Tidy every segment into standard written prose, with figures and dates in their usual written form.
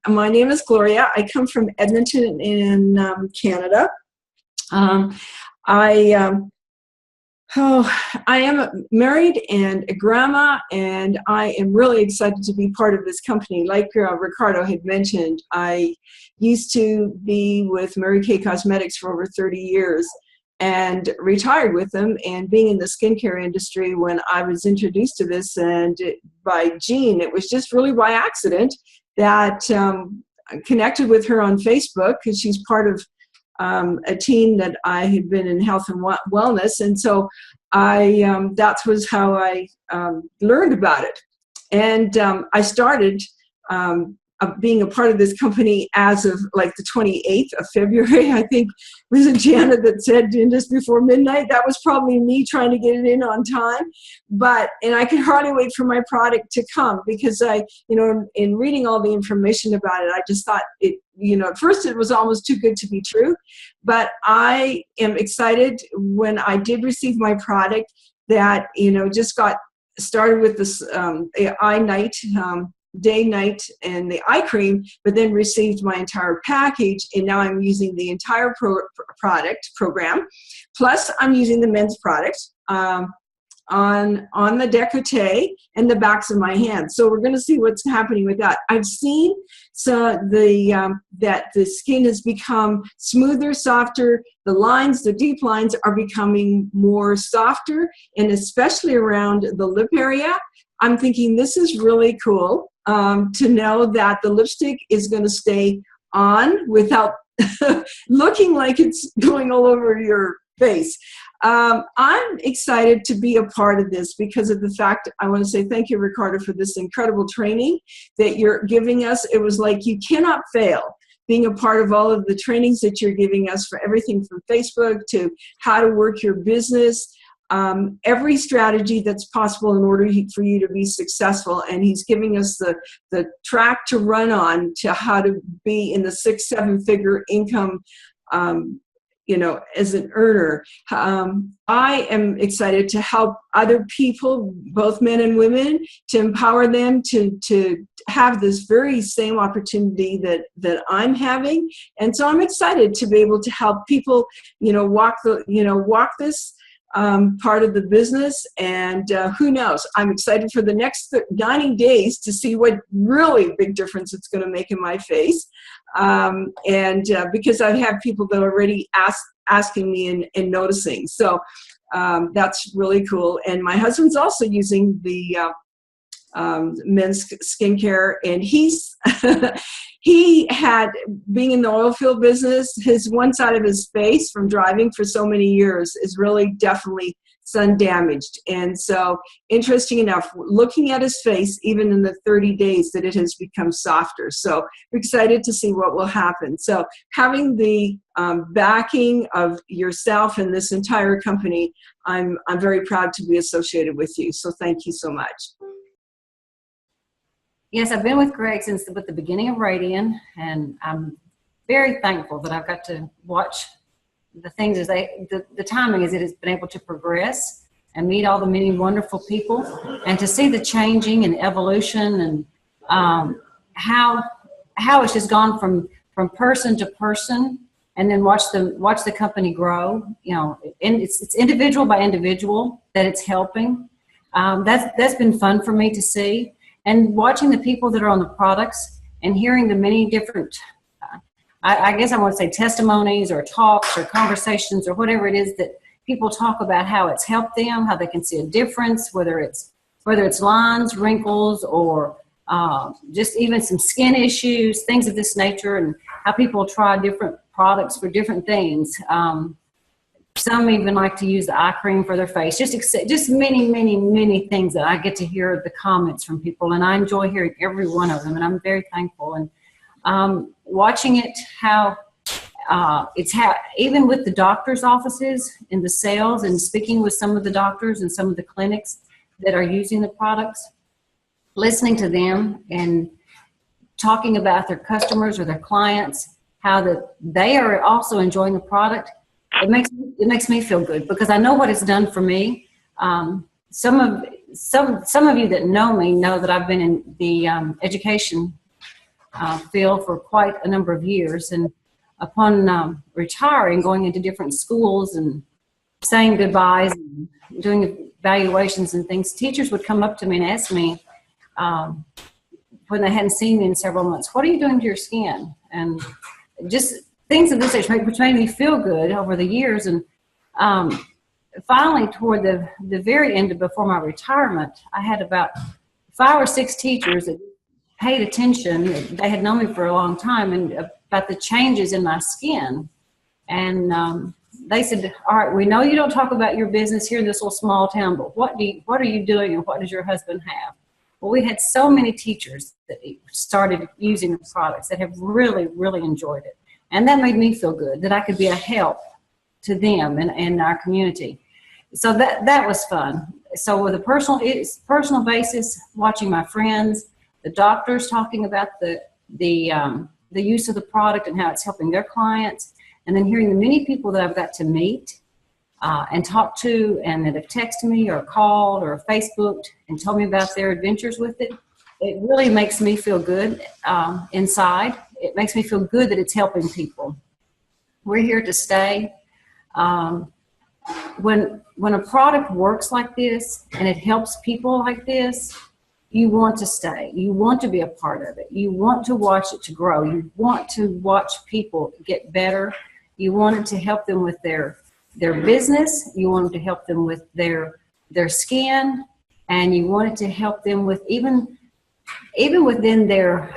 my name is Gloria. I come from Edmonton in Canada. I am married and a grandma, and I am really excited to be part of this company. Like Ricardo had mentioned, I used to be with Mary Kay Cosmetics for over 30 years and retired with them, and being in the skincare industry when I was introduced to this and by Jean, it was just really by accident that I connected with her on Facebook because she's part of a team that I had been in health and wellness, and so that was how I learned about it. And I started being a part of this company as of like the 28th of February. I think it was Janet that said just before midnight. That was probably me trying to get it in on time. And I could hardly wait for my product to come because in reading all the information about it, I just thought it, at first it was almost too good to be true. But I am excited when I did receive my product that, just got started with this eye night, day, night, and the eye cream, but then received my entire package, and now I'm using the entire product program. Plus, I'm using the men's product on the décolleté and the backs of my hands. So we're going to see what's happening with that. I've seen that the skin has become smoother, softer. The lines, the deep lines, are becoming more softer, and especially around the lip area. I'm thinking this is really cool to know that the lipstick is going to stay on without looking like it's going all over your face. I'm excited to be a part of this because of the fact, I want to say thank you, Ricardo, for this incredible training that you're giving us. It was like you cannot fail being a part of all of the trainings that you're giving us for everything from Facebook to how to work your business. Every strategy that's possible in order for you to be successful, and he's giving us the track to run on to how to be in the 6-7 figure income as an earner. I am excited to help other people, both men and women, to empower them to have this very same opportunity that I'm having. And so I'm excited to be able to help people, walk this part of the business, and who knows, I'm excited for the next 90 days to see what really big difference it's going to make in my face, because I have people that are already asking me and noticing, so that's really cool. And my husband's also using the men's skincare, and he had, being in the oil field business, his one side of his face from driving for so many years is really definitely sun damaged. And so, interesting enough, looking at his face, even in the 30 days, that it has become softer. So we're excited to see what will happen. So having the backing of yourself and this entire company, I'm very proud to be associated with you. So thank you so much. Yes, I've been with Greg since the beginning of Radian, and I'm very thankful that I've got to watch the things as the timing as it has been able to progress and meet all the many wonderful people, and to see the changing and evolution, and how it's just gone from person to person, and then watch the company grow. And it's individual by individual that it's helping. That's been fun for me to see. And watching the people that are on the products and hearing the many different, I guess I want to say testimonies or talks or conversations or whatever it is that people talk about, how it's helped them, how they can see a difference, whether it's lines, wrinkles, or just even some skin issues, things of this nature, and how people try different products for different things. Some even like to use the eye cream for their face. Just many, many, many things that I get to hear the comments from people, and I enjoy hearing every one of them, and I'm very thankful. And watching it, how even with the doctors' offices and the sales, and speaking with some of the doctors and some of the clinics that are using the products, listening to them and talking about their customers or their clients, how that they are also enjoying the product. It makes me feel good, because I know what it's done for me. Some of you that know me know that I've been in the education field for quite a number of years. And upon retiring, going into different schools and saying goodbyes and doing evaluations and things, teachers would come up to me and ask me, when they hadn't seen me in several months, what are you doing to your skin? And just things of this age, which made me feel good over the years. And finally, toward the very end of before my retirement, I had about 5 or 6 teachers that paid attention. They had known me for a long time and about the changes in my skin. And they said, all right, we know you don't talk about your business here in this little small town, but what are you doing and what does your husband have? Well, we had so many teachers that started using the products that have really, really enjoyed it. And that made me feel good that I could be a help to them and our community. So that was fun. So with a personal basis, watching my friends, the doctors talking about the use of the product and how it's helping their clients, and then hearing the many people that I've got to meet and talk to, and that have texted me or called or Facebooked and told me about their adventures with it, it really makes me feel good inside. It makes me feel good that it's helping people. We're here to stay. When a product works like this and it helps people like this, you want to stay. You want to be a part of it. You want to watch it to grow. You want to watch people get better. You want it to help them with their business. You want it to help them with their skin, and you want it to help them with even within their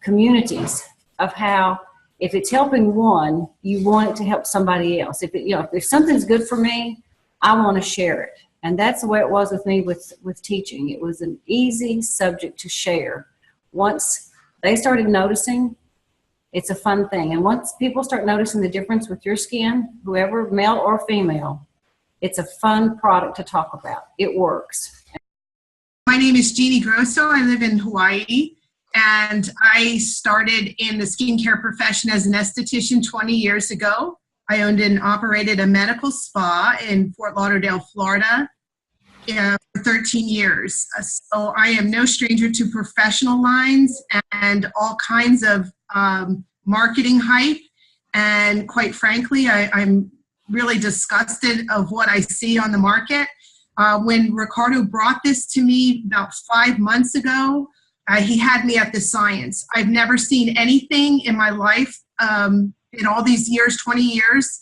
communities, of how if it's helping one, you want it to help somebody else. If something's good for me, I want to share it. And that's the way it was with me with teaching. It was an easy subject to share. Once they started noticing, it's a fun thing. And once people start noticing the difference with your skin, whoever, male or female, it's a fun product to talk about. It works. My name is Jeannie Grosso. I live in Hawaii, and I started in the skincare profession as an esthetician 20 years ago. I owned and operated a medical spa in Fort Lauderdale, Florida, for 13 years. So I am no stranger to professional lines and all kinds of marketing hype. And quite frankly, I'm really disgusted of what I see on the market. When Ricardo brought this to me about 5 months ago, he had me at the science. I've never seen anything in my life in all these years, 20 years,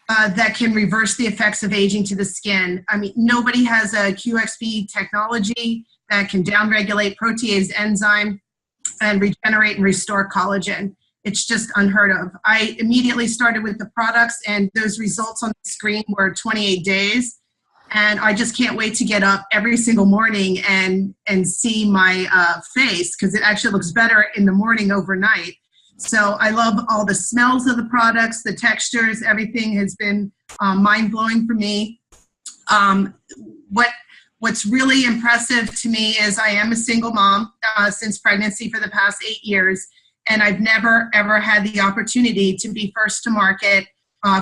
that can reverse the effects of aging to the skin. I mean, nobody has a QXP technology that can downregulate protease enzyme and regenerate and restore collagen. It's just unheard of. I immediately started with the products, and those results on the screen were 28 days. And I just can't wait to get up every single morning and see my face, because it actually looks better in the morning overnight. So I love all the smells of the products, the textures, everything has been mind-blowing for me. What's really impressive to me is I am a single mom since pregnancy for the past 8 years, and I've never, ever had the opportunity to be first to market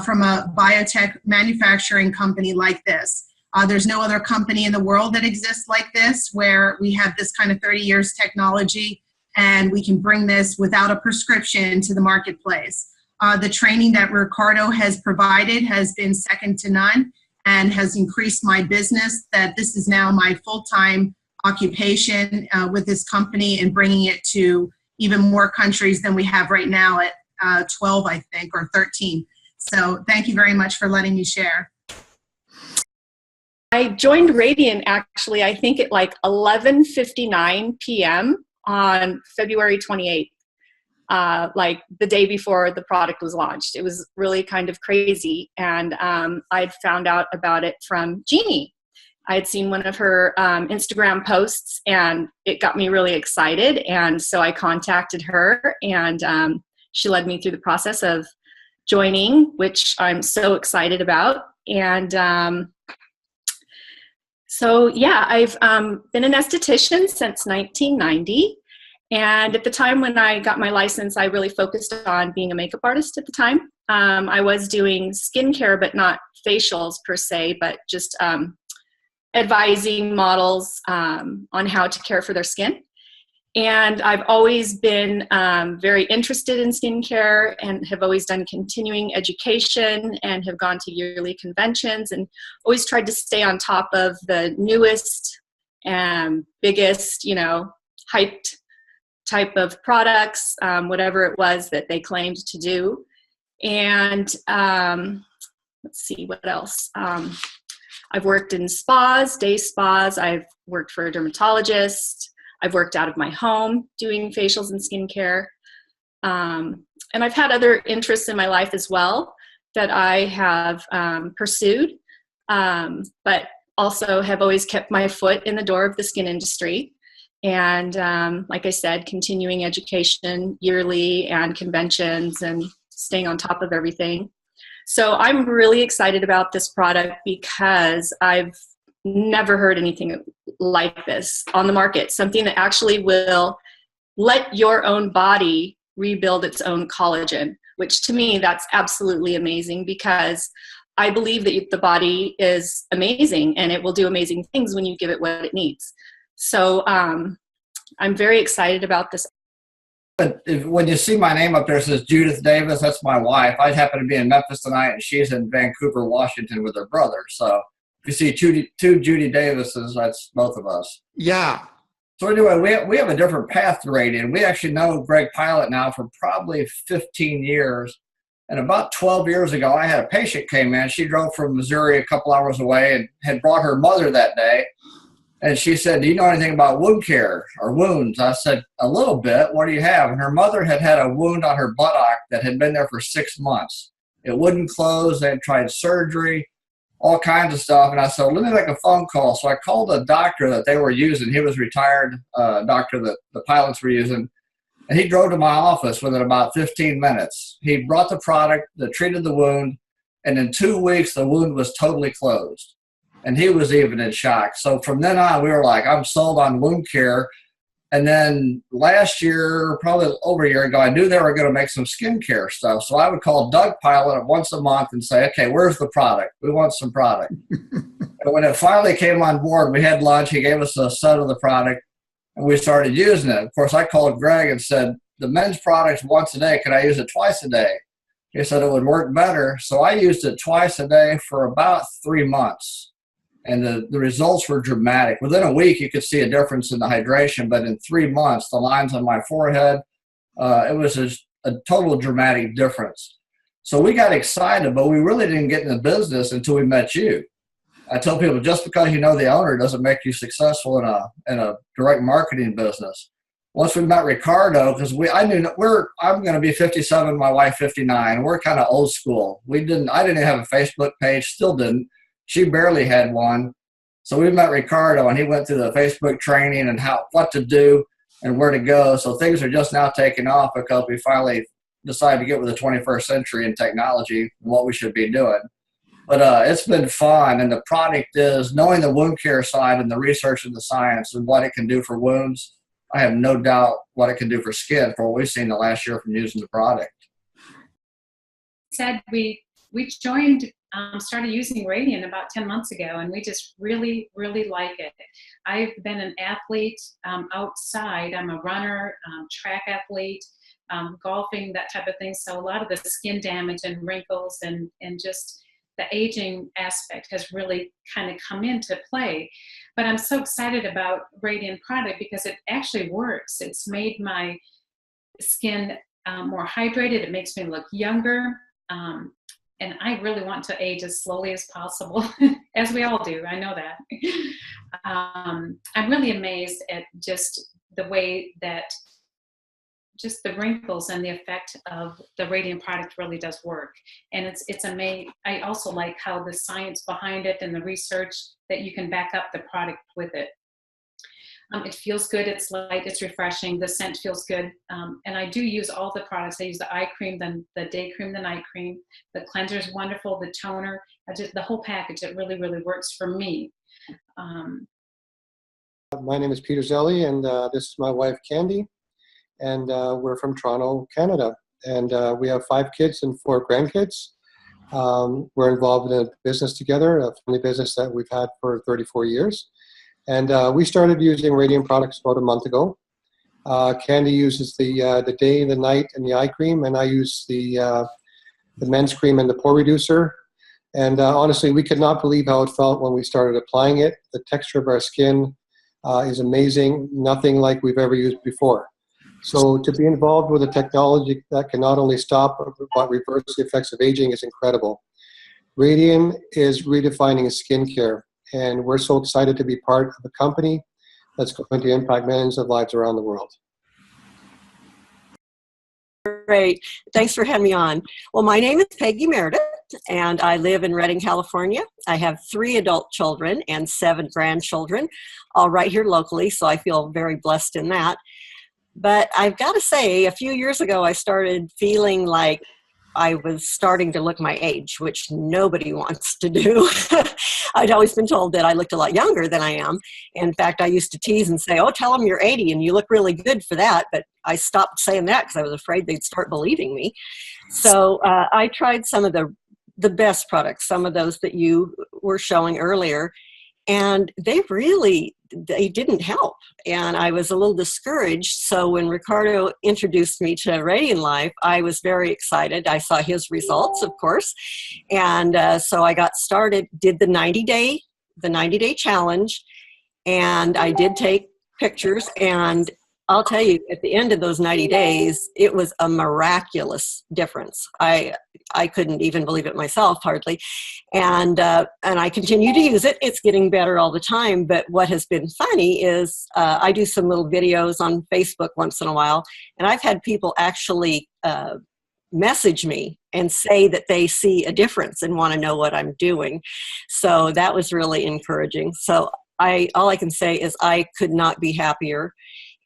from a biotech manufacturing company like this. There's no other company in the world that exists like this, where we have this kind of 30 years technology, and we can bring this without a prescription to the marketplace. The training that Ricardo has provided has been second to none and has increased my business, that this is now my full-time occupation with this company, and bringing it to even more countries than we have right now at 12, I think, or 13. So thank you very much for letting me share. I joined Radian actually, I think at like 11:59 p.m. on February 28th, like the day before the product was launched. It was really kind of crazy. And I'd found out about it from Jeannie. I had seen one of her Instagram posts, and it got me really excited. And so I contacted her, and she led me through the process of joining, which I'm so excited about. And so yeah, I've been an esthetician since 1990. And at the time when I got my license, I really focused on being a makeup artist at the time. I was doing skincare, but not facials per se, but just advising models on how to care for their skin. And I've always been very interested in skincare and have always done continuing education and have gone to yearly conventions and always tried to stay on top of the newest and biggest, hyped type of products, whatever it was that they claimed to do. And let's see, what else? I've worked in spas, day spas. I've worked for a dermatologist. I've worked out of my home doing facials and skincare. And I've had other interests in my life as well that I have pursued, but also have always kept my foot in the door of the skin industry. And like I said, continuing education yearly and conventions and staying on top of everything. So I'm really excited about this product because I've never heard anything like this on the market, something that actually will let your own body rebuild its own collagen, which to me, that's absolutely amazing because I believe that the body is amazing and it will do amazing things when you give it what it needs. So I'm very excited about this. But when you see my name up there, it says Judith Davis. That's my wife. I happen to be in Memphis tonight, and she's in Vancouver, Washington with her brother. So if you see two Judy Davises, that's both of us. Yeah. So anyway, we have a different path to Radian. We actually know Greg Pilot now for probably 15 years. And about 12 years ago, I had a patient came in. She drove from Missouri a couple hours away and had brought her mother that day. And she said, "Do you know anything about wound care or wounds?" I said, "A little bit. What do you have?" And her mother had a wound on her buttock that had been there for 6 months. It wouldn't close. They had tried surgery, all kinds of stuff. And I said, "Let me make a phone call." So I called a doctor that they were using. He was a retired doctor that the pilots were using. And he drove to my office within about 15 minutes. He brought the product that treated the wound. And in 2 weeks, the wound was totally closed. And he was even in shock. So from then on, we were like, I'm sold on wound care. And then last year, probably over a year ago, I knew they were going to make some skincare stuff. So I would call Doug Pilot once a month and say, "Okay, where's the product? We want some product." And when it finally came on board, we had lunch. He gave us a set of the product, and we started using it. Of course, I called Greg and said, "The men's product's once a day. Can I use it twice a day?" He said it would work better. So I used it twice a day for about 3 months. And the results were dramatic. Within a week, you could see a difference in the hydration, but in 3 months, the lines on my forehead, it was a total dramatic difference. So we got excited, but we really didn't get in the business until we met you. I tell people, just because you know the owner doesn't make you successful in a direct marketing business. Once we met Ricardo, because I'm going to be 57, my wife 59. We're kind of old school. I didn't have a Facebook page, still didn't. She barely had one. So we met Ricardo, and he went through the Facebook training and what to do and where to go. So things are just now taking off because we finally decided to get with the 21st century and technology and what we should be doing. But it's been fun, and the product is, knowing the wound care side and the research and the science and what it can do for wounds, I have no doubt what it can do for skin for what we've seen the last year from using the product. Said we joined, started using Radian about 10 months ago, and we just really, really like it. I've been an athlete outside. I'm a runner, track athlete, golfing, that type of thing. So a lot of the skin damage and wrinkles and just the aging aspect has really kind of come into play. But I'm so excited about Radian product because it actually works. It's made my skin more hydrated. It makes me look younger. And I really want to age as slowly as possible, as we all do. I know that. I'm really amazed at just the way that just the wrinkles and the effect of the Radian product really does work. And it's amazing. I also like how the science behind it and the research that you can back up the product with it. It feels good, it's light, it's refreshing, the scent feels good. And I do use all the products. I use the eye cream, then the day cream, the night cream. The cleanser is wonderful, the toner, the whole package, it really, really works for me. My name is Peter Zelli, and this is my wife, Candy. And we're from Toronto, Canada. And we have 5 kids and 4 grandkids. We're involved in a business together, a family business that we've had for 34 years. And we started using Radian products about a month ago. Candy uses the day, the night, and the eye cream, and I use the men's cream and the pore reducer. And honestly, we could not believe how it felt when we started applying it. The texture of our skin is amazing, nothing like we've ever used before. So to be involved with a technology that can not only stop but reverse the effects of aging is incredible. Radian is redefining skincare, and we're so excited to be part of a company that's going to impact millions of lives around the world. Great. Thanks for having me on. Well, my name is Peggy Meredith, and I live in Redding, California. I have 3 adult children and 7 grandchildren, all right here locally, so I feel very blessed in that. But I've got to say, a few years ago, I started feeling like I was starting to look my age, which nobody wants to do. I'd always been told that I looked a lot younger than I am. In fact, I used to tease and say, oh, tell them you're 80 and you look really good for that. But I stopped saying that because I was afraid they'd start believing me. So I tried some of the best products, some of those that you were showing earlier, and they didn't help. And I was a little discouraged. So when Ricardo introduced me to RadienLife, I was very excited. I saw his results, of course. And so I got started, did the 90-day challenge. And I did take pictures. And I'll tell you, at the end of those 90 days, it was a miraculous difference. I couldn't even believe it myself, hardly. And I continue to use it. It's getting better all the time. But what has been funny is I do some little videos on Facebook once in a while, and I've had people actually message me and say that they see a difference and want to know what I'm doing. So that was really encouraging. So all I can say is I could not be happier.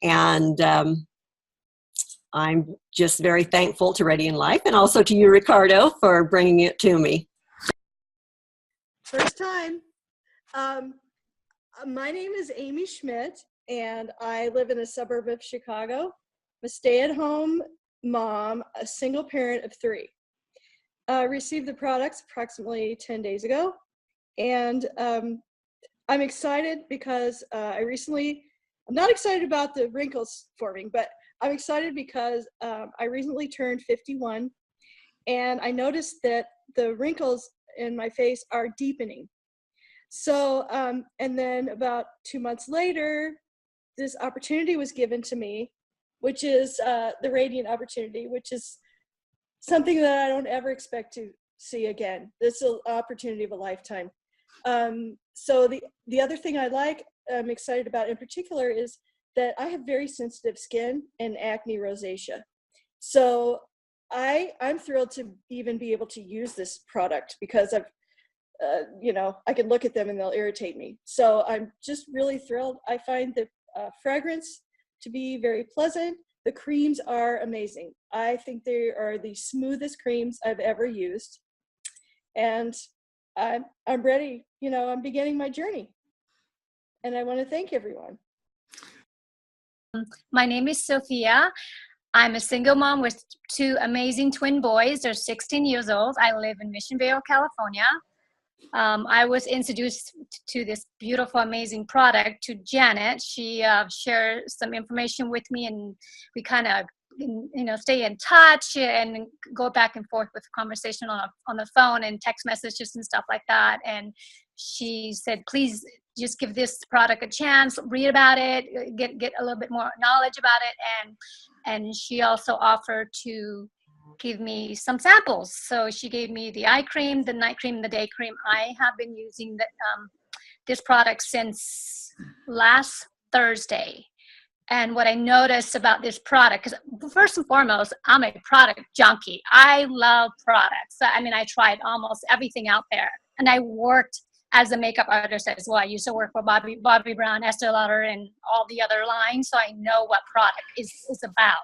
And I'm just very thankful to RadienLife and also to you, Ricardo, for bringing it to me. First time. My name is Amy Schmidt, and I live in a suburb of Chicago. I'm a stay-at-home mom, a single parent of 3. I received the products approximately 10 days ago, and I'm excited because I'm not excited about the wrinkles forming, but I'm excited because I recently turned 51, and I noticed that the wrinkles in my face are deepening. So, and then about 2 months later, this opportunity was given to me, which is the Radiant opportunity, which is something that I don't ever expect to see again. This is an opportunity of a lifetime. So the other thing I'm excited about in particular is that I have very sensitive skin and acne rosacea. So I'm thrilled to even be able to use this product because I can look at them and they'll irritate me. So I'm just really thrilled. I find the fragrance to be very pleasant. The creams are amazing. I think they are the smoothest creams I've ever used. And I'm ready. I'm beginning my journey. And I want to thank everyone. My name is Sophia. I'm a single mom with 2 amazing twin boys. They're 16 years old. I live in Mission Vale, California. I was introduced to this beautiful, amazing product to Janet. She shared some information with me, and we kind of, stay in touch and go back and forth with conversation on the phone and text messages and stuff like that. And she said, please just give this product a chance, read about it, get a little bit more knowledge about it. And she also offered to give me some samples. So she gave me the eye cream, the night cream, the day cream. I have been using this product since last Thursday. And what I noticed about this product, because first and foremost, I'm a product junkie. I love products. I tried almost everything out there. And I worked as a makeup artist as well. I used to work for Bobbi Brown, Estee Lauder, and all the other lines. So I know what product is about.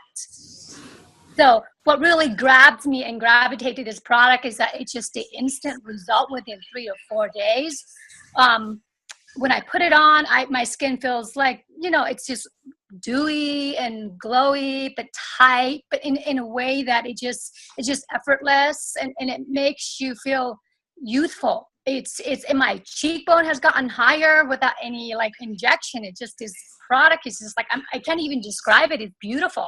So what really grabbed me and gravitated to this product is that it's just the instant result within 3 or 4 days. When I put it on, my skin feels like, it's just dewy and glowy, but tight, but in a way that it's just effortless, and it makes you feel youthful. it's and my cheekbone has gotten higher without any like injection. It just, this product is just like, I can't even describe it. It's beautiful.